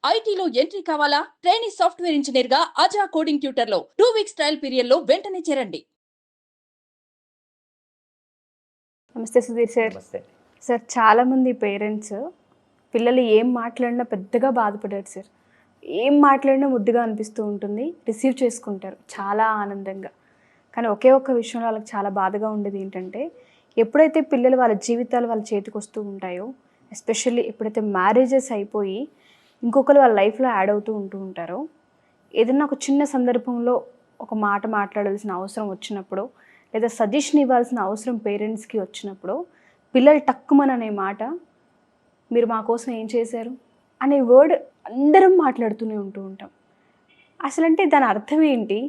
ఐటీలో ఎంట్రీ కావాలా? Trainee software engineer గా అజా కోడింగ్ ట్యూటర్ లో 2 వీక్స్ ట్రయల్ పీరియడ్ లో వెంటనే చేరండి. నమస్తే సుధీర్ సార్. నమస్తే. సార్ చాలామంది పేరెంట్స్ పిల్లలు ఏం మాట్లాడినా పెద్దగా బాధపడారు సార్. ఏం మాట్లాడినా ముద్దుగా అనిపిస్తూ ఉంటుంది, రిసీవ్ చేసుకుంటారు చాలా ఆనందంగా. కానీ ఒకే ఒక్క విషయంలో వాళ్ళకి చాలా బాధగా ఉండేది ఏంటంటే, ఎప్పుడైతే పిల్లలు వాళ్ళ జీవితాలు వాళ్ళ చేతికి వస్తూ ఉంటాయో, ఎస్పెషల్లీ ఎప్పుడైతే మ్యారేజెస్ అయిపోయి ఇంకొకరు వాళ్ళ లైఫ్లో యాడ్ అవుతూ ఉంటారో, ఏదైనా ఒక చిన్న సందర్భంలో ఒక మాట మాట్లాడాల్సిన అవసరం వచ్చినప్పుడు, లేదా సజెషన్ ఇవ్వాల్సిన అవసరం పేరెంట్స్కి వచ్చినప్పుడు, పిల్లలు టక్కుమని అనే మాట, మీరు మా కోసం ఏం చేశారు అనే వర్డ్ అందరం మాట్లాడుతూనే ఉంటాం. అసలంటే దాని అర్థం ఏంటి?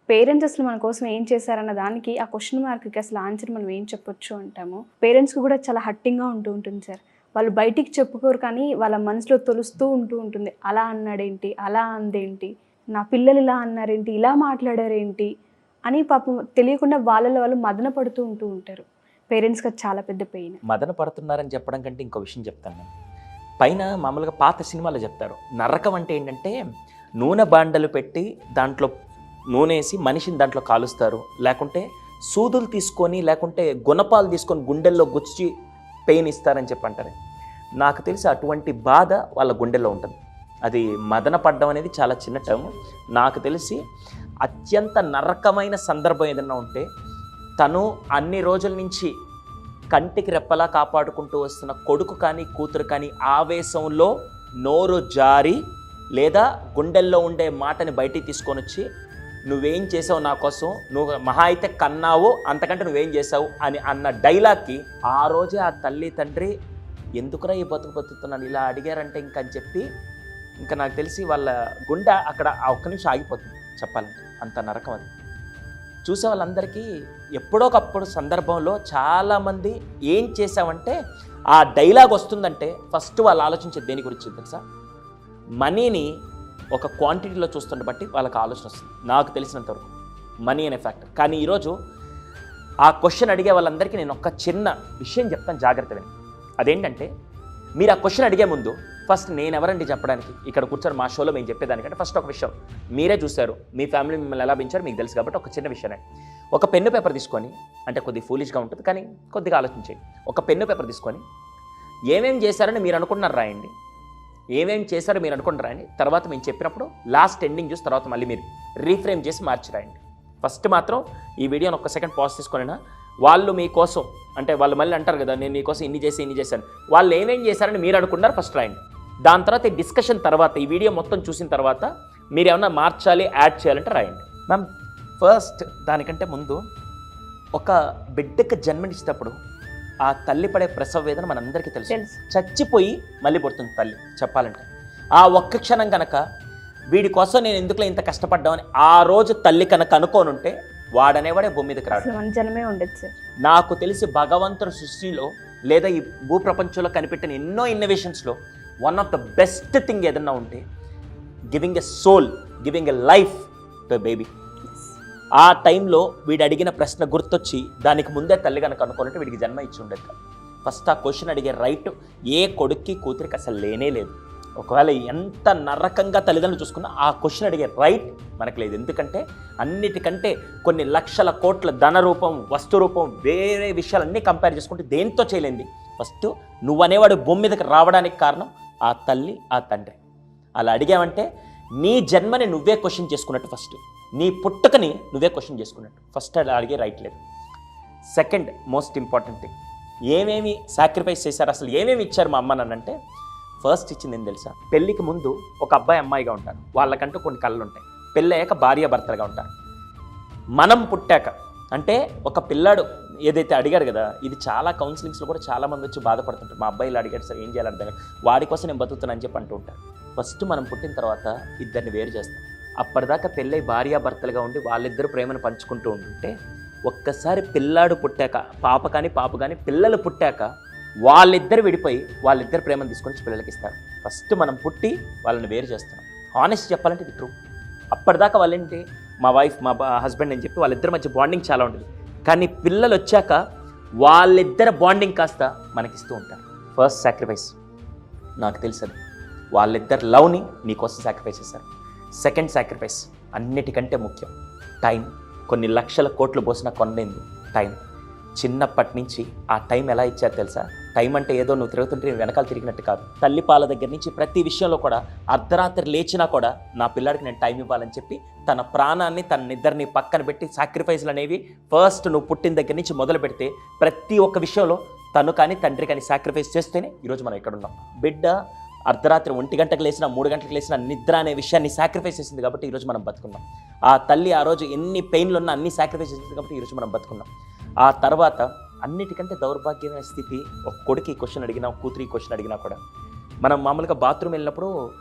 పేరెంట్స్ అసలు మన కోసం ఏం చేశారన్న దానికి ఆ క్వశ్చన్ మార్క్కి అసలు ఆన్సర్ మనం ఏం చెప్పొచ్చు అంటాము. పేరెంట్స్కి కూడా చాలా హట్టింగ్గా ఉంటుంది సార్. వాళ్ళు బయటికి చెప్పుకోరు, కానీ వాళ్ళ మనసులో తొలుస్తూ ఉంటుంది. అలా అన్నాడేంటి, అలా అందేంటి, నా పిల్లలు ఇలా అన్నారేంటి, ఇలా మాట్లాడారేంటి అని పాపం తెలియకుండా వాళ్ళలో వాళ్ళు మదన పడుతూ ఉంటారు. పేరెంట్స్కి అది చాలా పెద్ద పెయిన్. మదన పడుతున్నారని చెప్పడం కంటే ఇంకో విషయం చెప్తాను నేను. పైన మామూలుగా పాత సినిమాలో చెప్తారు, నరకం అంటే ఏంటంటే నూనె బాండలు పెట్టి దాంట్లో నూనె వేసి మనిషిని దాంట్లో కాలుస్తారు, లేకుంటే సూదులు తీసుకొని లేకుంటే గుణపాలు తీసుకొని గుండెల్లో గుచ్చి పెయిన్ ఇస్తారని చెప్పి అంటారు. నాకు తెలిసి అటువంటి బాధ వాళ్ళ గుండెల్లో ఉంటుంది. అది మదన పడ్డం అనేది చాలా చిన్న టర్మ్. నాకు తెలిసి అత్యంత నరకమైన సందర్భం ఏదైనా ఉంటే, తను అన్ని రోజుల నుంచి కంటికి రెప్పలా కాపాడుకుంటూ వస్తున్న కొడుకు కానీ కూతురు కానీ ఆవేశంలో నోరు జారి లేదా గుండెల్లో ఉండే మాటని బయటికి తీసుకొని వచ్చి, నువ్వేం చేసావు నా కోసం, నువ్వు మహా అయితే కన్నావు, అంతకంటే నువ్వేం చేసావు అని అన్న డైలాగ్కి ఆ రోజే ఆ తల్లి తండ్రి ఎందుకురా ఈ బతుకుతున్నాను ఇలా అడిగారంటే ఇంకని చెప్పి ఇంకా నాకు తెలిసి వాళ్ళ గుండె అక్కడ ఆ ఒక్క నిమిషం ఆగిపోతుంది చెప్పాలంటే. అంత నరకం అది. చూసే వాళ్ళందరికీ ఎప్పుడోకప్పుడు సందర్భంలో చాలామంది ఏం చేసావంటే ఆ డైలాగ్ వస్తుందంటే ఫస్ట్ వాళ్ళు ఆలోచించేది దేని గురించి తెలుసా? మనీని ఒక క్వాంటిటీలో చూస్తుంటే బట్టి వాళ్ళకి ఆలోచన వస్తుంది నాకు తెలిసినంతవరకు, మనీ అనే ఫ్యాక్టర్. కానీ ఈరోజు ఆ క్వశ్చన్ అడిగే వాళ్ళందరికీ నేను ఒక చిన్న విషయం చెప్తాను, జాగ్రత్తగా. అదేంటంటే, మీరు ఆ క్వశ్చన్ అడిగే ముందు ఫస్ట్ నేను ఎవరండి చెప్పడానికి, ఇక్కడ కూర్చొని మా షోలో మేము చెప్పేదానికంటే ఫస్ట్ ఒక విషయం మీరే చూశారు, మీ ఫ్యామిలీ మిమ్మల్ని ఎలా పెంచారు మీకు తెలుసు కాబట్టి ఒక చిన్న విషయమే. ఒక పెన్ను పేపర్ తీసుకొని, అంటే కొద్దిగా ఫూలిష్గా ఉంటుంది కానీ కొద్దిగా ఆలోచించేయండి. ఒక పెన్ను పేపర్ తీసుకొని ఏమేం చేశారని మీరు అనుకుంటున్నారు రాయండి, ఏమేం చేశారో మీరు అనుకుంటున్నారు రాయండి. తర్వాత మేము చెప్పినప్పుడు లాస్ట్ ఎండింగ్ చూసి తర్వాత మళ్ళీ మీరు రీఫ్రేమ్ చేసి మార్చి రాయండి. ఫస్ట్ మాత్రం ఈ వీడియోని ఒక్క సెకండ్ పాజ్ తీసుకొనినా, వాళ్ళు మీకోసం అంటే వాళ్ళు మళ్ళీ అంటారు కదా నేను నీకోసం ఇన్ని చేశాను, వాళ్ళు ఏమేం చేశారని మీరు అనుకుంటున్నారు ఫస్ట్ రాయండి. దాని తర్వాత ఈ డిస్కషన్ తర్వాత ఈ వీడియో మొత్తం చూసిన తర్వాత మీరు ఏమన్నా మార్చాలి యాడ్ చేయాలంటే రాయండి. మ్యామ్, ఫస్ట్ దానికంటే ముందు ఒక బిడ్డకి జన్మనిచ్చేటప్పుడు ఆ తల్లి పడే ప్రసవ వేదన మనందరికీ తెలుసు. చచ్చిపోయి మళ్ళీ పుడుతుంది తల్లి చెప్పాలంటే. ఆ ఒక్క క్షణం కనుక వీడి కోసం నేను ఎందుకులో ఇంత కష్టపడ్డామని ఆ రోజు తల్లి కనుక అనుకోనుంటే వాడనేవాడే భూమి మీదకి రాడు. జనమే ఉండదు సార్. నాకు తెలిసి భగవంతుడి సృష్టిలో లేదా ఈ భూప్రపంచంలో కనిపెట్టిన ఎన్నో ఇన్నోవేషన్స్లో one of the best thing ఏదన్నా ఉంటే giving a soul, giving a life to baby. ఆ టైంలో వీడు అడిగిన ప్రశ్న గుర్తొచ్చి దానికి ముందే తల్లి కనుక అనుకున్నట్టు వీడికి జన్మ ఇచ్చి ఉండేది. ఫస్ట్ ఆ క్వశ్చన్ అడిగే రైట్ ఏ కొడుక్కి కూతురికి అసలు లేనే లేదు. ఒకవేళ ఎంత నరకంగా తల్లిదండ్రులు చూసుకున్నా ఆ క్వశ్చన్ అడిగే రైట్ మనకు లేదు. ఎందుకంటే అన్నిటికంటే కొన్ని లక్షల కోట్ల ధన రూపం, వస్తు రూపం, వేరే విషయాలన్నీ కంపేర్ చేసుకుంటే దేంతో చేయలేంది. ఫస్ట్ నువ్వనేవాడు భూమి మీదకి రావడానికి కారణం ఆ తల్లి ఆ తండ్రి. అలా అడిగావంటే నీ జన్మని నువ్వే క్వశ్చన్ చేసుకున్నట్టు, ఫస్ట్ నీ పుట్టుకని నువ్వే క్వశ్చన్ చేసుకున్నట్టు. ఫస్ట్ అలా అడిగే రైట్ లేదు. సెకండ్ మోస్ట్ ఇంపార్టెంట్ థింగ్, ఏమేమి సాక్రిఫైస్ చేశారు, అసలు ఏమేమి ఇచ్చారు మా అమ్మ నన్నంటే, ఫస్ట్ ఇచ్చింది ఏం తెలుసా? పెళ్ళికి ముందు ఒక అబ్బాయి అమ్మాయిగా ఉంటారు, వాళ్ళకంటూ కొన్ని కళలు ఉంటాయి. పెళ్ళయ్యాక భార్య భర్తలుగా ఉంటారు. మనం పుట్టాక అంటే ఒక పిల్లాడు ఏదైతే అడిగాడు కదా, ఇది చాలా కౌన్సిలింగ్స్లో కూడా చాలామంది వచ్చి బాధపడుతుంటారు. మా అబ్బాయి ఇలా అడిగాడు సార్, ఏం చేయాలి అర్థం కాదు, వాడి కోసం నేను బతుకుతున్నాను అని చెప్పి అంటూ ఉంటారు. ఫస్ట్ మనం పుట్టిన తర్వాత ఇద్దరిని వేరు చేస్తాం. అప్పటిదాకా పెళ్ళై భార్యాభర్తలుగా ఉండి వాళ్ళిద్దరు ప్రేమను పంచుకుంటూ ఉంటుంటే, ఒక్కసారి పిల్లాడు పుట్టాక పాప కానీ పిల్లలు పుట్టాక వాళ్ళిద్దరు విడిపోయి వాళ్ళిద్దరు ప్రేమను తీసుకొని పిల్లలకి ఇస్తారు. ఫస్ట్ మనం పుట్టి వాళ్ళని వేరు చేస్తున్నాం. హానెస్ట్ చెప్పాలంటే ఇది ట్రూ. అప్పటిదాకా వాళ్ళేంటి, మా వైఫ్ మా హస్బెండ్ అని చెప్పి వాళ్ళిద్దరి మధ్య బాండింగ్ చాలా ఉంటుంది. కానీ పిల్లలు వచ్చాక వాళ్ళిద్దరు బాండింగ్ కాస్త మనకిస్తూ ఉంటారు. ఫస్ట్ సాక్రిఫైస్ నాకు తెలుసు. వాళ్ళిద్దరు లవ్ని నీకోసం సాక్రిఫైస్ చేశారు. సెకండ్ సాక్రిఫైస్ అన్నిటికంటే ముఖ్యం టైం. కొన్ని లక్షల కోట్లు పోసిన కొనలేంది టైం. చిన్నప్పటి నుంచి ఆ టైం ఎలా ఇచ్చారు తెలుసా? టైం అంటే ఏదో నువ్వు తిరుగుతుంటే నేను వెనకాల తిరిగినట్టు కాదు. తల్లి పాల దగ్గర నుంచి ప్రతి విషయంలో కూడా అర్ధరాత్రి లేచినా కూడా నా పిల్లాడికి నేను టైం ఇవ్వాలని చెప్పి తన ప్రాణాన్ని తన నిద్రని పక్కన పెట్టి సాక్రిఫైస్లు అనేవి ఫస్ట్ నువ్వు పుట్టిన దగ్గర నుంచి మొదలు పెడితే ప్రతి ఒక్క విషయంలో తను కానీ తండ్రి కానీ సాక్రిఫైస్ చేస్తేనే ఈరోజు మనం ఇక్కడ ఉన్నాం. బిడ్డ అర్ధరాత్రి 1 గంటకు లేసినా 3 గంటలకు లేసినా నిద్ర అనే విషయాన్ని సాక్రిఫైస్ చేసింది కాబట్టి ఈరోజు మనం బతుకున్నాం. ఆ తల్లి ఆ రోజు ఎన్ని పెయిన్లు ఉన్నా అన్ని సాక్రిఫైస్ చేసింది కాబట్టి ఈరోజు మనం బతుకున్నాం. ఆ తర్వాత అన్నిటికంటే దౌర్భాగ్యమైన స్థితి, ఒక కొడుకు ఈ క్వశ్చన్ అడిగినా కూతురు ఈ క్వశ్చన్ అడిగినా కూడా మనం మామూలుగా బాత్రూమ్ వెళ్ళినప్పుడు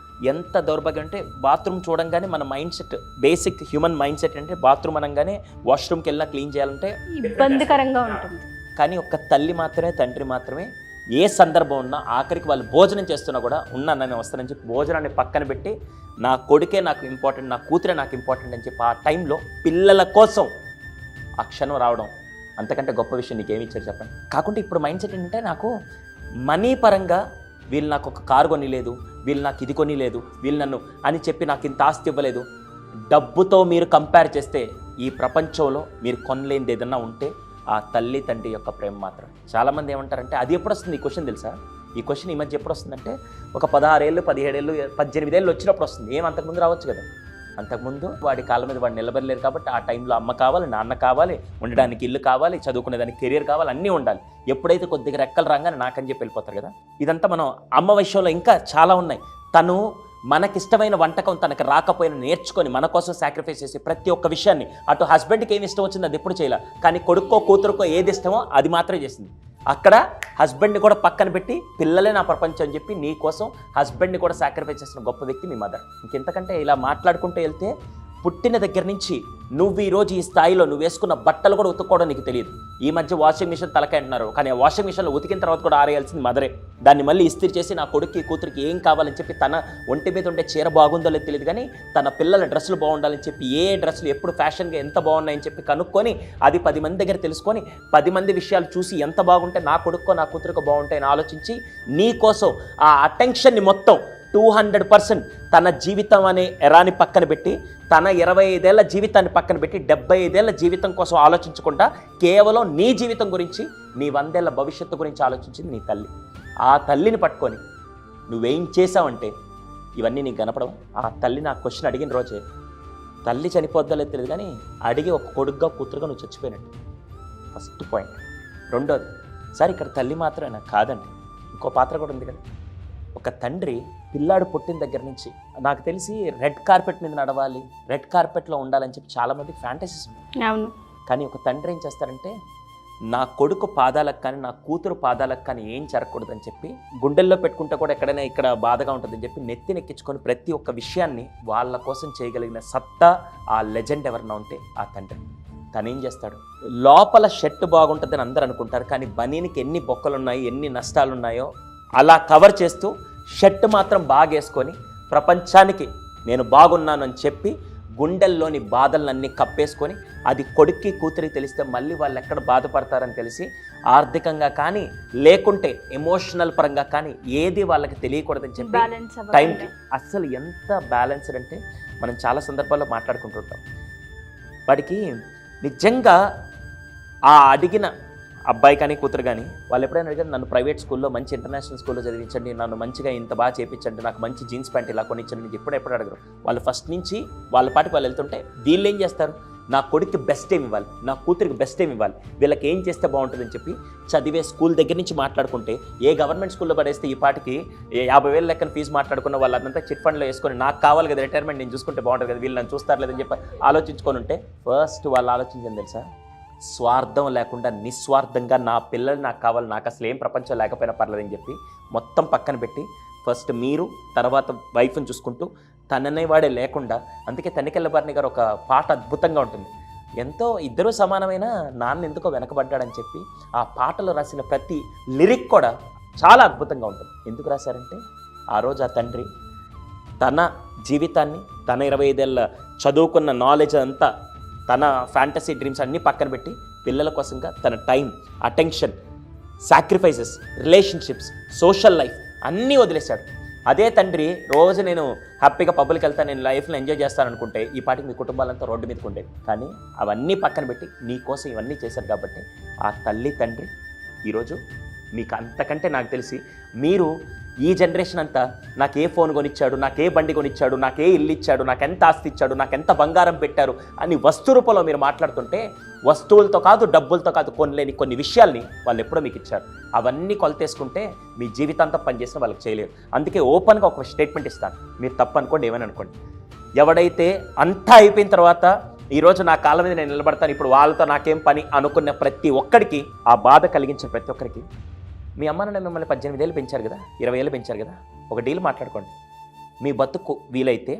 ఎంత దౌర్భాగ్యం అంటే బాత్రూమ్ చూడంగానే మన mind set, basic human mind set అంటే బాత్రూమ్ అనగానే వాష్రూమ్కి వెళ్ళినా క్లీన్ చేయాలంటే ఇబ్బందికరంగా ఉంటుంది. కానీ ఒక తల్లి మాత్రమే తండ్రి మాత్రమే ఏ సందర్భం ఉన్నా ఆఖరికి వాళ్ళు భోజనం చేస్తున్నా కూడా నేను వస్తానని చెప్పి భోజనాన్ని పక్కన పెట్టి నా కొడుకే నాకు ఇంపార్టెంట్, నా కూతురే నాకు ఇంపార్టెంట్ అని చెప్పి ఆ టైంలో పిల్లల కోసం ఆ క్షణం రావడం అంతకంటే గొప్ప విషయం నీకేమి ఇచ్చారు చెప్పండి. కాకుంటే ఇప్పుడు మైండ్ సెట్ ఏంటంటే నాకు మనీ పరంగా వీళ్ళు నాకు ఒక కారు కొనిలేదు, వీళ్ళు నాకు ఇది కొనిలేదు, వీళ్ళు నన్ను అని చెప్పి నాకు ఇంత ఆస్తి ఇవ్వలేదు. డబ్బుతో మీరు కంపేర్ చేస్తే ఈ ప్రపంచంలో మీరు కొనలేనిది ఏదన్నా ఉంటే ఆ తల్లి తండ్రి యొక్క ప్రేమ మాత్రం. చాలామంది ఏమంటారంటే అది ఎప్పుడు వస్తుంది ఈ క్వశ్చన్ తెలుసా? ఈ క్వశ్చన్ ఈ మధ్య ఎప్పుడు వస్తుందంటే ఒక 16 ఏళ్ళు 17 ఏళ్ళు 18 ఏళ్ళు వచ్చినప్పుడు వస్తుంది. అంతకుముందు రావచ్చు కదా. అంతకుముందు వాడి కాళ్ళ మీద వాడు నిలబడలేరు కాబట్టి ఆ టైంలో అమ్మ కావాలి, నాన్న కావాలి, ఉండడానికి ఇల్లు కావాలి, చదువుకునేదానికి కెరీర్ కావాలి, అన్నీ ఉండాలి. ఎప్పుడైతే కొద్దిగా రెక్కలు రాగానే నాకని చెప్పి వెళ్ళిపోతారు కదా. ఇదంతా మనం అమ్మ విషయంలో ఇంకా చాలా ఉన్నాయి. తను మనకిష్టమైన వంటకం తనకు రాకపోయినా నేర్చుకొని మన కోసం సాక్రిఫైస్ చేసి ప్రతి ఒక్క విషయాన్ని, అటు హస్బెండ్కి ఏమి ఇష్టం వచ్చింది అది ఎప్పుడు చేయాలి, కానీ కొడుకో కూతురుకో ఏది ఇష్టమో అది మాత్రమే చేసింది. అక్కడ హస్బెండ్ని కూడా పక్కన పెట్టి పిల్లలే నా ప్రపంచం అని చెప్పి నీ కోసం హస్బెండ్ని కూడా సాక్రిఫైస్ చేసిన గొప్ప వ్యక్తి మీ మదర్. ఇంకెంతకంటే ఇలా మాట్లాడుకుంటూ వెళ్తే పుట్టిన దగ్గర నుంచి నువ్వు ఈరోజు ఈ స్థాయిలో నువ్వు వేసుకున్న బట్టలు కూడా ఉతుక్కోవడం నీకు తెలియదు. ఈ మధ్య వాషింగ్ మిషన్ తలకాయ అంటున్నారు, కానీ ఆ వాషింగ్ మిషన్లో ఉతికిన తర్వాత కూడా ఆరేయాల్సింది మదరే. దాన్ని మళ్ళీ ఇస్త్రీ చేసి నా కొడుక్కి కూతురికి ఏం కావాలని చెప్పి తన ఒంటి మీద ఉండే చీర బాగుందో లేదు తెలియదు, కానీ తన పిల్లల డ్రెస్సులు బాగుండాలని చెప్పి ఏ డ్రెస్సులు ఎప్పుడు ఫ్యాషన్గా ఎంత బాగున్నాయని చెప్పి కనుక్కొని అది 10 మంది దగ్గర తెలుసుకొని 10 మంది విషయాలు చూసి ఎంత బాగుంటే నా కొడుక్కో నా కూతురుకో బాగుంటాయని ఆలోచించి నీ కోసం ఆ అటెన్షన్ని మొత్తం 200% తన జీవితం అనే ఎరాని పక్కన పెట్టి తన 25 ఏళ్ల జీవితాన్ని పక్కన పెట్టి 75 ఏళ్ల జీవితం కోసం ఆలోచించకుండా కేవలం నీ జీవితం గురించి, నీ 100 ఏళ్ల భవిష్యత్తు గురించి ఆలోచించింది నీ తల్లి. ఆ తల్లిని పట్టుకొని నువ్వేం చేసావంటే ఇవన్నీ నీకు కనపడవు. ఆ తల్లి నాకు క్వశ్చన్ అడిగిన రోజే తల్లి చనిపోద్దా లేదు తెలియదు, కానీ అడిగి ఒక కొడుగ్గా కూతురుగా నువ్వు చచ్చిపోయినట్టు. First point. రెండోది, సార్ ఇక్కడ తల్లి మాత్రమేనా? కాదండి, ఇంకో పాత్ర కూడా ఉంది కదా. ఒక తండ్రి పిల్లాడు పుట్టిన దగ్గర నుంచి నాకు తెలిసి రెడ్ కార్పెట్ మీద నడవాలి, రెడ్ కార్పెట్లో ఉండాలని చెప్పి చాలామందికి ఫ్యాంటసీస్ ఉన్నాయి. అవును. కానీ ఒక తండ్రి ఏం చేస్తారంటే నా కొడుకు పాదాలకు కానీ నా కూతురు పాదాలకు కానీ ఏం జరగకూడదని చెప్పి గుండెల్లో పెట్టుకుంటే కూడా ఎక్కడైనా ఇక్కడ బాధగా ఉంటుందని చెప్పి నెత్తినెక్కించుకొని ప్రతి ఒక్క విషయాన్ని వాళ్ళ కోసం చేయగలిగిన సత్తా ఆ లెజెండ్ ఎవరన్నా ఉంటే ఆ తండ్రి. తనేం చేస్తాడు, లోపల షర్ట్ బాగుంటుందని అందరూ అనుకుంటారు, కానీ బనీనికి ఎన్ని బొక్కలు ఉన్నాయి, ఎన్ని నష్టాలు ఉన్నాయో అలా కవర్ చేస్తూ షర్ట్ మాత్రం బాగేసుకొని ప్రపంచానికి నేను బాగున్నాను అని చెప్పి గుండెల్లోని బాధలన్నీ కప్పేసుకొని అది కొడుక్కి కూతురికి తెలిస్తే మళ్ళీ వాళ్ళు ఎక్కడ బాధపడతారని తెలిసి ఆర్థికంగా కానీ లేకుంటే ఎమోషనల్ పరంగా కానీ ఏది వాళ్ళకి తెలియకూడదని చెప్పి టైంకి అస్సలు ఎంత బ్యాలెన్స్డ్ అంటే మనం చాలా సందర్భాల్లో మాట్లాడుకుంటుంటాం. వాడికి నిజంగా ఆ అడిగిన అబ్బాయి కానీ కూతురు కానీ వాళ్ళు ఎప్పుడైనా అడిగారు నన్ను ప్రైవేట్ స్కూల్లో మంచి ఇంటర్నేషనల్ స్కూల్లో చదివించండి, నన్ను మంచిగా ఇంత బాగా చేయించండి, నాకు మంచి జీన్స్ ప్యాంట్ ఇలా కొనిచ్చండి, ఎప్పుడు అడగరు. వాళ్ళు ఫస్ట్ నుంచి వాళ్ళ పాటికి వాళ్ళు వెళ్తుంటే వీళ్ళు ఏం చేస్తారు, నా కొడుక్కి బెస్ట్ ఏమి ఇవ్వాలి, నా కూతురికి బెస్ట్ ఏమి ఇవ్వాలి, వీళ్ళకి ఏం చేస్తే బాగుంటుందని చెప్పి చదివే స్కూల్ దగ్గర నుంచి మాట్లాడుకుంటే ఏ గవర్నమెంట్ స్కూల్లో పడేస్తే ఈ పాటికి 50,000 లెక్కన ఫీజు మాట్లాడుకున్న వాళ్ళంతా చిట్ ఫండ్లో వేసుకొని నాకు కావాలి కదా రిటైర్మెంట్ నేను చూసుకుంటే బాగుంటుంది కదా, వీళ్ళు నన్ను చూస్తారు లేదని చెప్పి ఆలోచించుకొని ఉంటే ఫస్ట్ వాళ్ళు ఆలోచించింది తెలుసా, స్వార్థం లేకుండా నిస్వార్థంగా నా పిల్లలు నాకు కావాలి, నాకు అసలు ఏం ప్రపంచం లేకపోయినా పర్లేదని చెప్పి మొత్తం పక్కన పెట్టి ఫస్ట్ మీరు తర్వాత వైఫ్ని చూసుకుంటూ తననేవాడే లేకుండా. అందుకే తనికెళ్ళ భరణి గారు ఒక పాట అద్భుతంగా ఉంటుంది, ఎంతో ఇద్దరూ సమానమైన నాన్న ఎందుకో వెనకబడ్డాడని చెప్పి ఆ పాటలో రాసిన ప్రతి లిరిక్ కూడా చాలా అద్భుతంగా ఉంటుంది. ఎందుకు రాశారంటే ఆ రోజు ఆ తండ్రి తన జీవితాన్ని, తన 25 ఏళ్ళ చదువుకున్న నాలెడ్జ్ అంతా, తన ఫ్యాంటసీ డ్రీమ్స్ అన్నీ పక్కన పెట్టి పిల్లల కోసంగా తన time, attention, sacrifices, relationships, social life అన్నీ వదిలేశాడు. అదే తండ్రి రోజు నేను హ్యాపీగా పబ్బులకి వెళ్తాను, నేను లైఫ్లో ఎంజాయ్ చేస్తాను అనుకుంటే ఈ పాటికి మీ కుటుంబాలంతా రోడ్డు మీదకి ఉండేది. కానీ అవన్నీ పక్కన పెట్టి నీ కోసం ఇవన్నీ చేశారు కాబట్టి ఆ తల్లి తండ్రి ఈరోజు మీకు అంతకంటే నాకు తెలిసి మీరు ఈ జనరేషన్ అంతా నాకు ఏ ఫోన్ కొనిచ్చాడు, నాకు ఏ బండి కొనిచ్చాడు, నాకు ఏ ఇల్లు ఇచ్చాడు, నాకు ఎంత ఆస్తి ఇచ్చాడు, నాకు ఎంత బంగారం పెట్టారు అని వస్తు రూపంలో మీరు మాట్లాడుతుంటే వస్తువులతో కాదు, డబ్బులతో కాదు, కొనలేని కొన్ని విషయాల్ని వాళ్ళు ఎప్పుడో మీకు ఇచ్చారు. అవన్నీ కొలతేసుకుంటే మీ జీవితాంతం పనిచేసిన వాళ్ళకి చేయలేరు. అందుకే ఓపెన్గా ఒక స్టేట్మెంట్ ఇస్తాను, మీరు తప్పు అనుకోండి, ఏమని అనుకోండి. ఎవడైతే అంతా అయిపోయిన తర్వాత ఈరోజు నా కాళ్ళ మీద నేను నిలబడతాను, ఇప్పుడు వాళ్ళతో నాకేం పని అనుకున్న ప్రతి ఒక్కడికి, ఆ బాధ కలిగించిన ప్రతి ఒక్కరికి, మీ అమ్మ నాన్న మిమ్మల్ని 18 ఏళ్ళు పెంచారు కదా, 20 ఏళ్ళు పెంచారు కదా, ఒక డీల్ మాట్లాడుకోండి. మీ బతుకు వీలైతే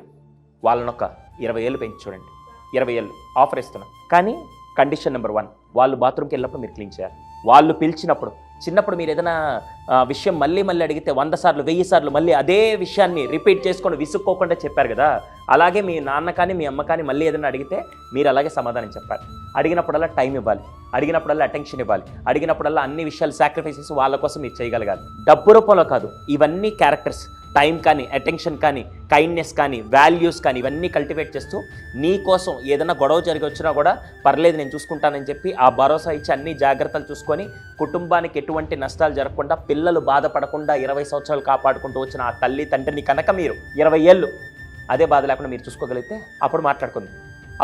వాళ్ళని ఒక 20 ఏళ్ళు పెంచి చూడండి. 20 ఏళ్ళు ఆఫర్ ఇస్తున్నాం, కానీ కండిషన్ నెంబర్ 1, వాళ్ళు బాత్రూమ్కి వెళ్ళినప్పుడు మీరు క్లీన్ చేయాలి. వాళ్ళు పిలిచినప్పుడు, చిన్నప్పుడు మీరు ఏదైనా విషయం మళ్ళీ అడిగితే 100 సార్లు 1000 సార్లు మళ్ళీ అదే విషయాన్ని రిపీట్ చేసుకొని విసుక్కోకుండా చెప్పారు కదా, అలాగే మీ నాన్న కానీ మీ అమ్మ కానీ మళ్ళీ ఏదైనా అడిగితే మీరు అలాగే సమాధానం చెప్పాలి. అడిగినప్పుడల్లా టైం ఇవ్వాలి, అడిగినప్పుడల్లా అటెన్షన్ ఇవ్వాలి, అడిగినప్పుడల్లా అన్ని విషయాలు సాక్రిఫైసెస్ వాళ్ళ కోసం మీరు చేయగలగాలి. డబ్బు రూపంలో కాదు, ఇవన్నీ క్యారెక్టర్స్, టైం కానీ, అటెన్షన్ కానీ, కైండ్నెస్ కానీ, వాల్యూస్ కానీ, ఇవన్నీ కల్టివేట్ చేస్తూ నీ కోసం ఏదైనా గొడవ జరిగి వచ్చినా కూడా పర్లేదు నేను చూసుకుంటానని చెప్పి ఆ భరోసా ఇచ్చి అన్ని జాగ్రత్తలు చూసుకొని కుటుంబానికి ఎటువంటి నష్టాలు జరగకుండా, పిల్లలు బాధపడకుండా 20 సంవత్సరాలు కాపాడుకుంటూ వచ్చిన ఆ తల్లి తండ్రిని కనుక మీరు 20 ఏళ్ళు అదే బాధ లేకుండా మీరు చూసుకోగలిగితే అప్పుడు మాట్లాడుకుందాం.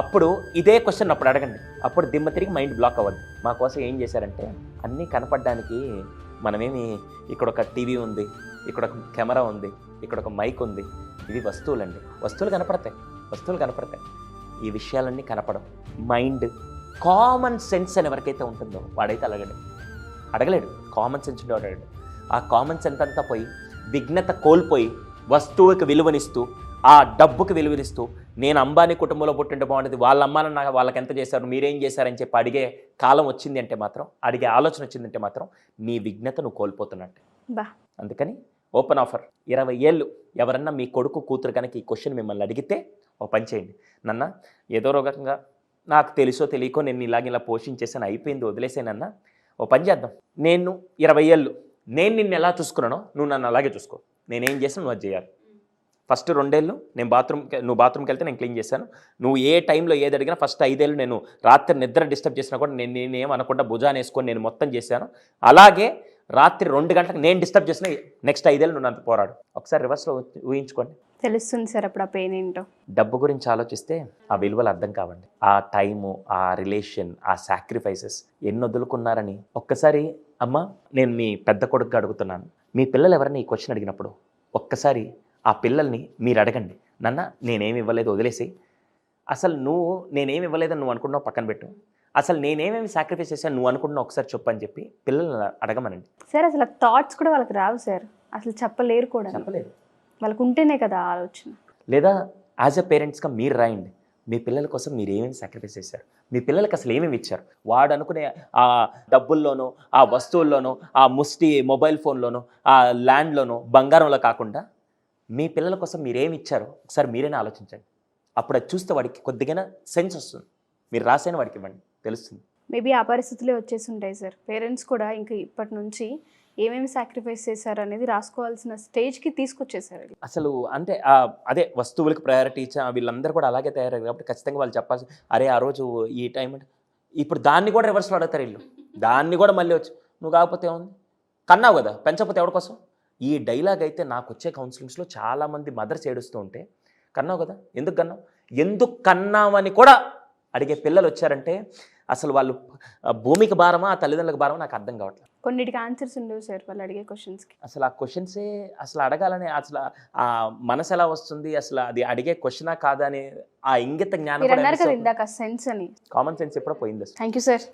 అప్పుడు ఇదే క్వశ్చన్ అప్పుడు అడగండి, అప్పుడు దిమ్మ తిరిగి మైండ్ బ్లాక్ అవ్వద్దు. మా కోసం ఏం చేశారంటే అన్నీ కనపడడానికి మనమేమి, ఇక్కడ ఒక టీవీ ఉంది, ఇక్కడ ఒక కెమెరా ఉంది, ఇక్కడ ఒక మైక్ ఉంది, ఇవి వస్తువులండి. వస్తువులు కనపడతాయి, ఈ విషయాలన్నీ కనపడం. మైండ్, కామన్ సెన్స్ అని ఎవరికైతే ఉంటుందో వాడైతే అడగలేడు. కామన్ సెన్స్ ఉండేవాడు అడగడు. ఆ కామన్ సెన్స్ అంతా పోయి విఘ్నత కోల్పోయి వస్తువుకి విలువనిస్తూ, ఆ డబ్బుకి విలువనిస్తూ, నేను అంబానీ కుటుంబంలో పుట్టింటే బాగుంటుంది, వాళ్ళ అమ్మ నాన్న వాళ్ళకి ఎంత చేశారు, మీరేం చేశారని చెప్పి అడిగే కాలం వచ్చింది అంటే మాత్రం, అడిగే ఆలోచన వచ్చిందంటే మాత్రం నీ విఘ్నత నువ్వు కోల్పోతున్నట్టే. అందుకని ఓపెన్ ఆఫర్, 20 ఏళ్ళు ఎవరన్నా మీ కొడుకు కూతురు కనుక ఈ క్వశ్చన్ మిమ్మల్ని అడిగితే ఒక పని చేయండి. నన్న ఏదో రకంగా నాకు తెలుసో తెలియకో నేను ఇలా పోషించేసాను, అయిపోయింది, వదిలేసానన్నా, ఓ పని చేద్దాం. నేను 20 ఏళ్ళు నేను నిన్ను ఎలా చూసుకున్నానో నువ్వు నన్ను అలాగే చూసుకో. నేనేం చేసాను నువ్వు అది చేయాలి. ఫస్ట్ 2 ఏళ్ళు నువ్వు బాత్రూమ్కి వెళ్తే నేను క్లీన్ చేశాను. నువ్వు ఏ టైంలో ఏది అడిగినా ఫస్ట్ 5 ఏళ్ళు నేను రాత్రి నిద్ర డిస్టర్బ్ చేసినా కూడా నేనేం అనకుండా భుజాన్ని వేసుకొని నేను మొత్తం చేశాను. అలాగే రాత్రి 2 గంటలకు నేను డిస్టర్బ్ చేసిన నెక్స్ట్ 5 ఏళ్ళు నువ్వు అంత పోరాడు. ఒకసారి రివర్స్లో ఊహించుకోండి, తెలుస్తుంది సార్ అప్పుడు ఆ పెయిన్ ఏంటో. డబ్బు గురించి ఆలోచిస్తే ఆ విలువలు అర్థం కావండి. ఆ టైము, ఆ రిలేషన్, ఆ సాక్రిఫైసెస్ ఎన్ని వదులుకున్నారని ఒక్కసారి. అమ్మ, నేను మీ పెద్ద కొడుకు అడుగుతున్నాను, మీ పిల్లలు ఎవరైనా ఈ క్వశ్చన్ అడిగినప్పుడు ఒక్కసారి ఆ పిల్లల్ని మీరు అడగండి, నాన్న నేనేమి ఇవ్వలేదు వదిలేసి, అసలు నేనేమి ఇవ్వలేదని నువ్వు అనుకుంటున్నావు పక్కన పెట్టు, అసలు నేనేమేమి సాక్రిఫైస్ చేశాను నువ్వు అనుకుంటున్నావు ఒకసారి చెప్పు అని చెప్పి పిల్లల్ని అడగమనండి. సార్ అసలు థాట్స్ కూడా వాళ్ళకి రావు సార్, అసలు చెప్పలేరు కూడా. వాళ్ళకు ఉంటేనే కదా ఆలోచన. లేదా యాజ్ ఎ పేరెంట్స్గా మీరు రాయండి, మీ పిల్లల కోసం మీరు ఏమేమి సాక్రిఫైస్ చేశారు, మీ పిల్లలకి అసలు ఏమేమి ఇచ్చారు. వాడు అనుకునే ఆ డబ్బుల్లోనో, ఆ వస్తువుల్లోనో, ఆ ముష్టి మొబైల్ ఫోన్లోనో, ఆ ల్యాండ్లోనో, బంగారంలో కాకుండా మీ పిల్లల కోసం మీరేమి ఇచ్చారో ఒకసారి మీరైనా ఆలోచించండి. అప్పుడు అది చూస్తే వాడికి కొద్దిగా సెన్స్ వస్తుంది. మీరు రాసైన వాడికి ఇవ్వండి, తెలుస్తుంది. మేబీ ఆ పరిస్థితులే వచ్చేసి ఉంటాయి సార్. పేరెంట్స్ కూడా ఇంకా ఇప్పటి నుంచి ఏమేమి సాక్రిఫైస్ చేశారు అనేది రాసుకోవాల్సిన స్టేజ్కి తీసుకొచ్చేసారు. అసలు అంటే అదే వస్తువులకు ప్రయారిటీ ఇచ్చా, వీళ్ళందరూ కూడా అలాగే తయారయ్యారు కాబట్టి ఖచ్చితంగా వాళ్ళు చెప్పాల్సి, అరే ఆ రోజు ఈ టైం అంటే ఇప్పుడు దాన్ని కూడా రివర్స్లో అడుగుతారు వీళ్ళు. దాన్ని కూడా మళ్ళీ వచ్చి నువ్వు కాకపోతే ఏముంది, కన్నావు కదా, పెంచకపోతే ఎవరి కోసం. ఈ డైలాగ్ అయితే నాకు వచ్చే కౌన్సిలింగ్స్లో చాలామంది మదర్స్ ఏడుస్తూ ఉంటే, కన్నావు కదా, ఎందుకు కన్నామని కూడా అడిగే పిల్లలు వచ్చారంటే అసలు వాళ్ళు భూమికి భారమా, ఆ తల్లిదండ్రులకు భారమా నాకు అర్థం కావట్లేదు. కొన్నిటికి ఆన్సర్స్ ఉండవు సార్ వాళ్ళు అడిగే క్వశ్చన్స్కి. అసలు ఆ క్వశ్చన్సే అసలు అడగాలని అసలు ఆ మనసు ఎలా వస్తుంది, అసలు అది అడిగే క్వశ్చనా కాదా అని ఆ ఇంగిత జ్ఞానం, ఇందాక సెన్స్ అని, కామన్ సెన్స్ ఎప్పుడో పోయింది. Thank you sir.